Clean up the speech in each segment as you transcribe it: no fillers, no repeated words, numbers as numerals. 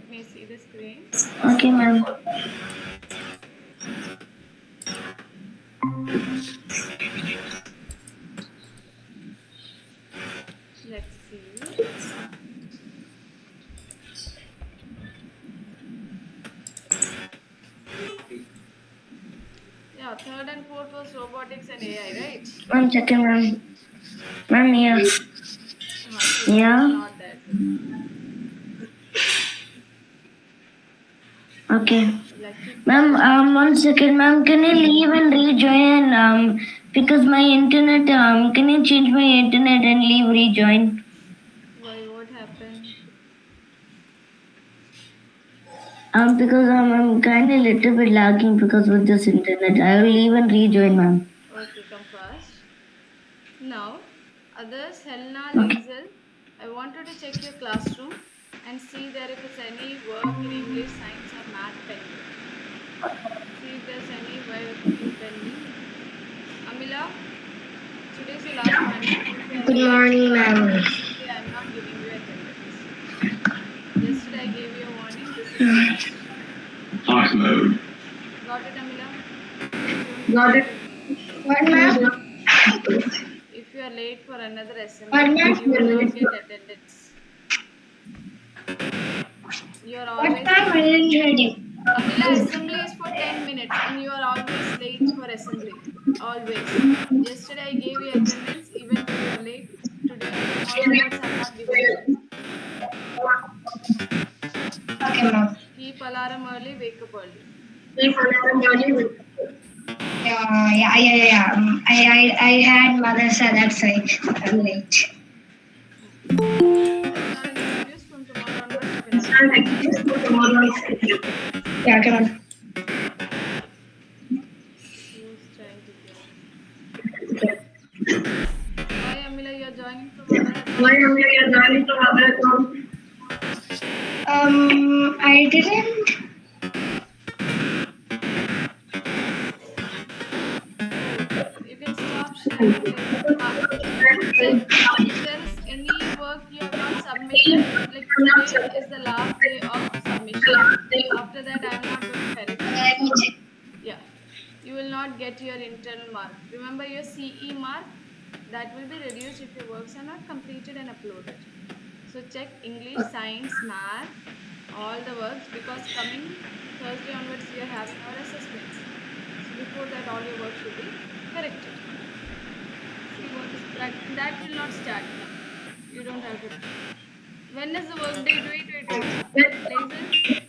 Let me see the screen. Okay, ma'am. Let's see. Yeah, third and fourth was robotics and AI, right? One second, ma'am. Ma'am, yeah. So Yeah. that's not that. Okay. Lucky. Ma'am, 1 second, ma'am. Can you leave and rejoin? Because my internet. Can you change my internet and leave rejoin? Why? What happened? Because I'm kind of little bit lagging because of this internet. I will leave and rejoin, ma'am. Okay, come fast. Now, others, Helena, Okay. Liesel, I wanted to check your classroom and see there if it's any work in English, science, or math pending. See if there's any work pending. Amila, today's your last morning. If you are Good late morning, for another ma'am. assembly, I am not giving you attendance. Yesterday I gave you a warning. This is the last. Talk mode. Got it, Amila? Don't Got chat it. with me. What, ma'am? If you are late for another What, assembly, ma'am? you will not get attendance. You are What, always ma'am? I late. didn't hear you. Amila, assembly is for 10 minutes and you are always late for assembly. Always. Yesterday I gave you attendance, even though you are late. Today, tomorrow onwards, I am not giving you. Okay, ma'am. Keep alarm early, wake up early. Yeah. I had mother said that's why I'm late. That's not an excuse. From tomorrow onwards, you can attend. Yeah, come on. Who's trying to join? Why, Amila, you are joining from other Why account? am I joining from other account? I didn't. Oh, you can stop sharing later. Check if there is any work you have not submitted. Like today is the last day of submission. After that, I am not going to correct you. Let me So, check. yeah, you will not get your internal mark. Remember your CE mark that will be reduced if your works are not completed and uploaded. So check English, science, math, all the works because coming Thursday onwards we are having our assessments. So before that all your work should be corrected. See what is that will not start now. You don't have to. When is the work day? Wait.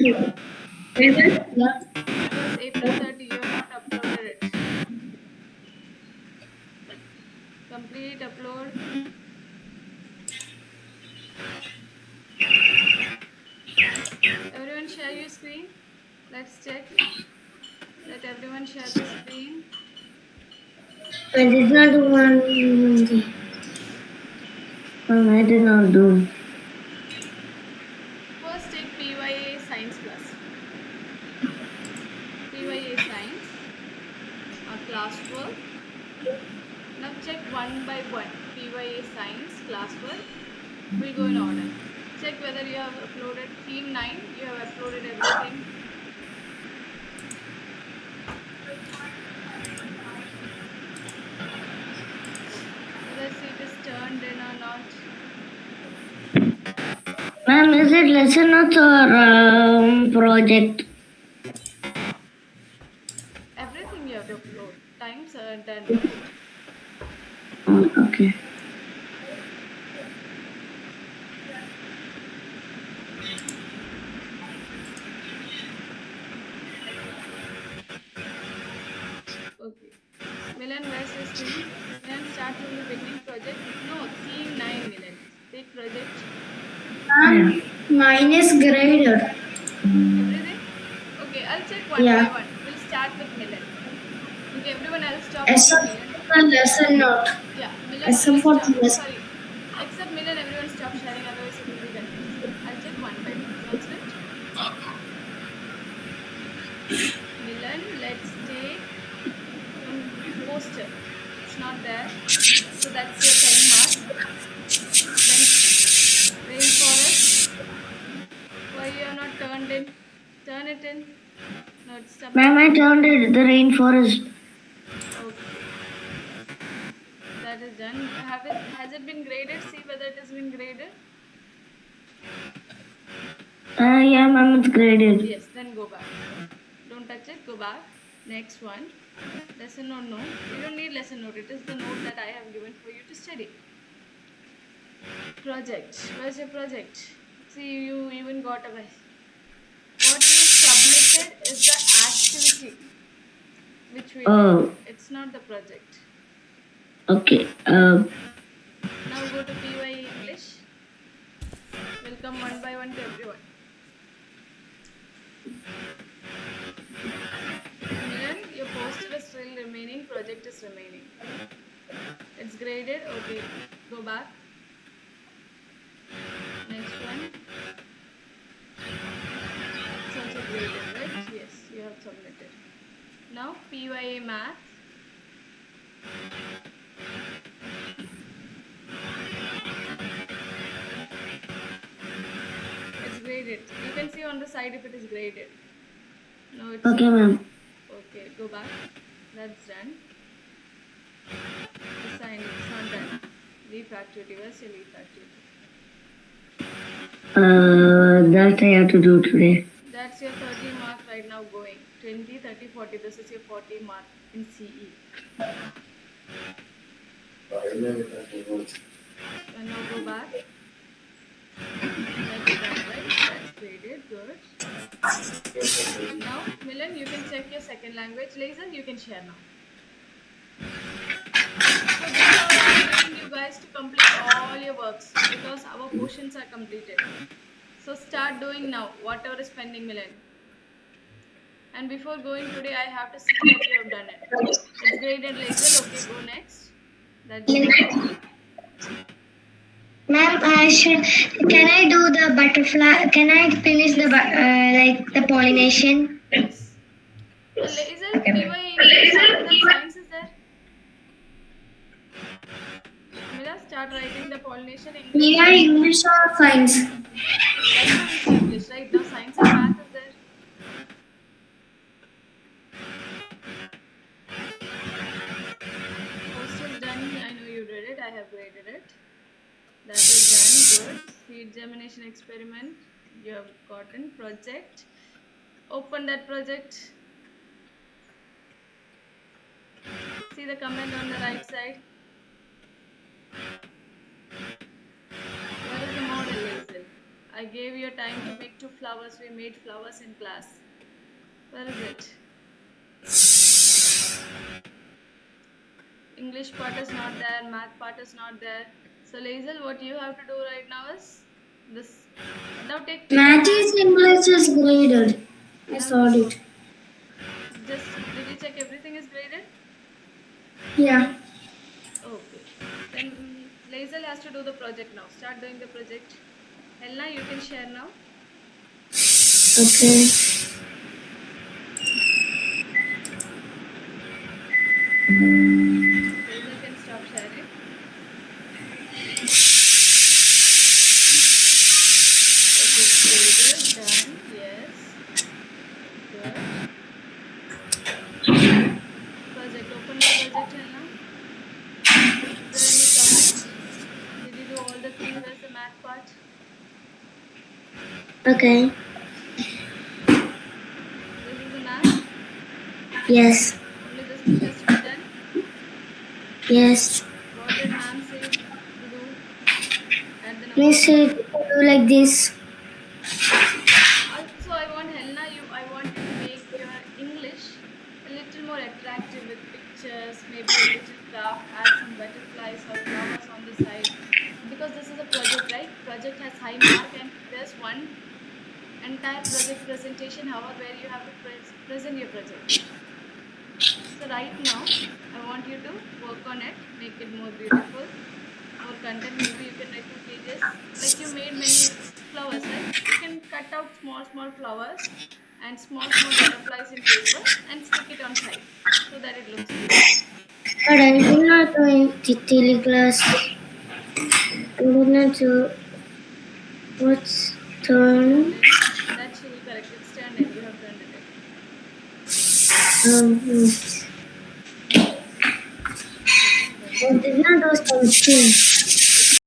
Laser? Is it? Yeah. It was April 30. You have not uploaded it. Complete upload. Everyone share your screen. Let's check. Let everyone share the screen. I did not do one. I did not do. First take PYA science class. PYA science. Classwork. Now check one by one. PYA science classwork. We'll go in order. Check whether you have uploaded theme 9. You have uploaded everything. Let's see if it is turned in or not. Ma'am, is it lesson notes or project? Everything you have to upload. Times are done. Okay. Okay. Milan, where's your screen? Milan, start from the beginning project. No, theme 9, Milan. Take project. Mine is graded. Everything? Okay, I'll check one by one. We'll start with Milan. Okay, everyone else stop only Except Milan. for lesson note. Yeah, Milan, Except please for stop. lesson. Sorry. Except Milan, everyone stop sharing, otherwise it will be confusing. I'll check one by one. Sounds good? Milan, let's take from poster. It's not there. So that's your 10 marks. Then rainforest. Why you are not turned Turn it in. No, it's Ma'am, I submitted. turned it, the rainforest. Okay. That is done. Has it been graded? See whether it has been graded. Yeah, ma'am, it's graded. Yes, then go back. Don't touch it, go back. Next one. Lesson note, no. You don't need lesson note. It is the note that I have given for you to study. Project. Where's your project? See, you even got away. What you submitted is the activity which we did. It's not the project. Okay. Now go to PYA English. We'll come one by one to everyone. Milan, your poster is still remaining, project is remaining. It's graded, okay. Go back. Next one. It's also graded, right? Yes, you have submitted. Now PYA Math. It's graded. You can see on the side if it is graded. No, it's Okay, ma'am. okay. Go back. That's done. Assign. It's not done. Leaf activity. Where's your leaf activity? That I have to do today. That's your 30 mark right now going. 20, 30, 40. This is your 40 mark in CE. And now go back. That's done, right? That's graded. Good. Now, Milan, you can check your second language. Laser, you can share now. So this is how I'm giving you guys to complete all your works because our portions are completed. So start doing now, whatever is pending, Milan. And before going today, I have to see that you have done it. It's graded, Laser. Okay, go next. That's done. Ma'am, can I do the butterfly? Can I finish the like the pollination? Yes. Laser, PY English, after that science is there. Mila, start writing the pollination English. PYA English or science? Right now we see English, right? Now science and math is there. Post is done. I know you did it. I have graded it. That is done. Good. Seed germination experiment. You have gotten project. Open that project. See the comment on the right side. What is the model, Hazel? I gave you time to make 2 flowers. We made flowers in class. Where is it? English part is not there, math part is not there. So Lazel, what you have to do right now is this. Now take Math is English is graded. I saw it. Just did you check everything is graded? Yeah. Okay. Then Lazel has to do the project now. Start doing the project. Helena, you can share now. Okay. Lazel can stop sharing. Project graded, done. Yes. Good. Project. Open the project, Helena. Is there any comment? Did you do all the 3? Where's the math part? Okay. This is the math? Yes. Only this much has to be done? Yes. What did ma'am say to do? Add the Please numbers. do like this. Also, I want Helena, I want you to make your English a little more attractive with pictures, maybe a little craft, add some butterflies or flowers on the side. Because this is a project, right? Project has high mark and there's one entire project presentation hour where you have to present your project. So right now, I want you to work on it, make it more beautiful, more content. Maybe you can write 2 pages. Like you made many flowers, right? You can cut out small flowers and small butterflies in paper and stick it on side so that it looks good. But I did not do in class. I did not do what's turn. That she will correct. It's turned in. You What did not do something?